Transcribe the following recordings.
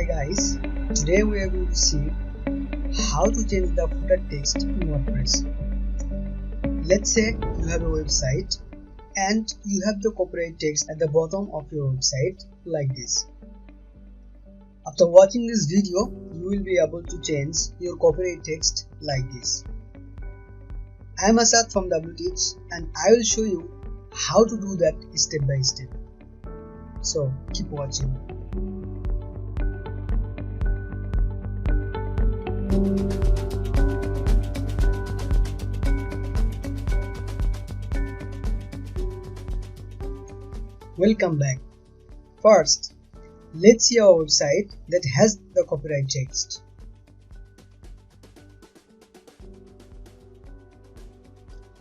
Hi guys, today we are going to see how to change the footer text in WordPress. Let's say you have a website and you have the copyright text at the bottom of your website like this. After watching this video, you will be able to change your copyright text like this. I am Asad from WTeach and I will show you how to do that step by step. So keep watching. Welcome back. First, let's see our website that has the copyright text.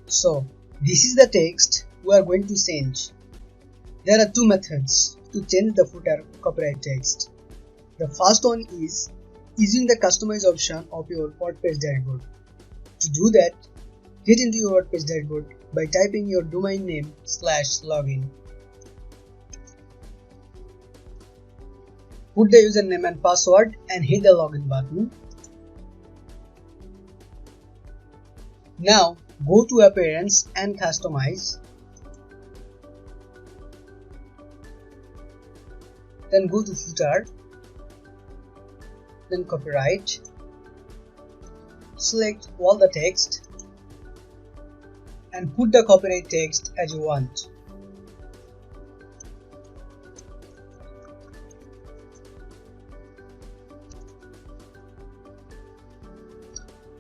So, this is the text we are going to change. There are two methods to change the footer copyright text. The first one is using the customize option of your WordPress dashboard. To do that, get into your WordPress dashboard by typing your domain name /login. Put the username and password and hit the login button. Now go to Appearance and Customize. Then go to Footer. Then Copyright. Select all the text and put the copyright text as you want.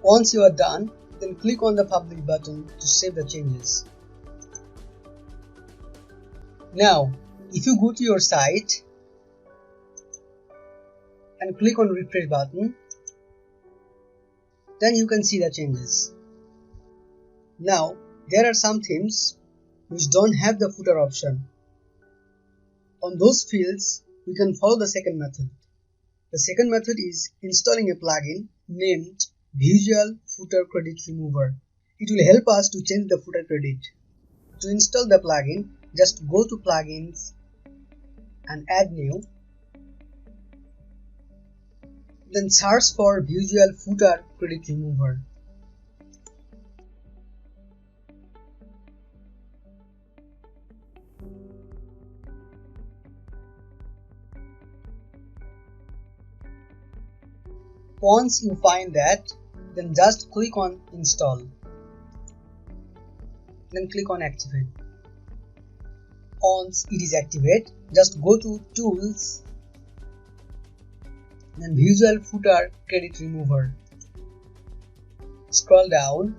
Once you are done, then click on the Publish button to save the changes. Now, if you go to your site and click on Refresh button, then you can see the changes. Now, there are some themes which don't have the footer option. On those fields, we can follow the second method. The second method is installing a plugin named Visual Footer Credit Remover. It will help us to change the footer credit. To install the plugin, just go to Plugins and Add New. Then search for Visual Footer Credit Remover. Once you find that, then just click on Install. Then click on Activate. Once it is activated, just go to Tools, then Visual Footer Credit Remover. Scroll down.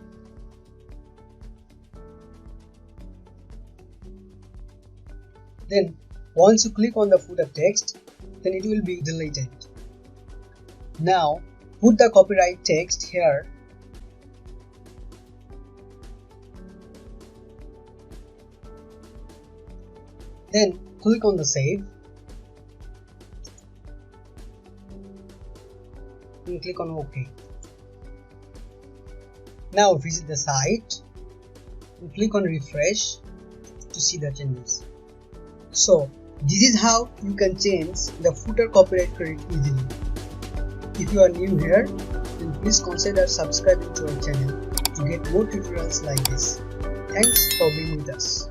Then once you click on the footer text, then it will be deleted. Now put the copyright text here. Then click on the Save. And click on OK. Now visit the site and click on Refresh to see the changes. So this is how you can change the footer copyright credit easily. If you are new here, then please consider subscribing to our channel to get more tutorials like this. Thanks for being with us.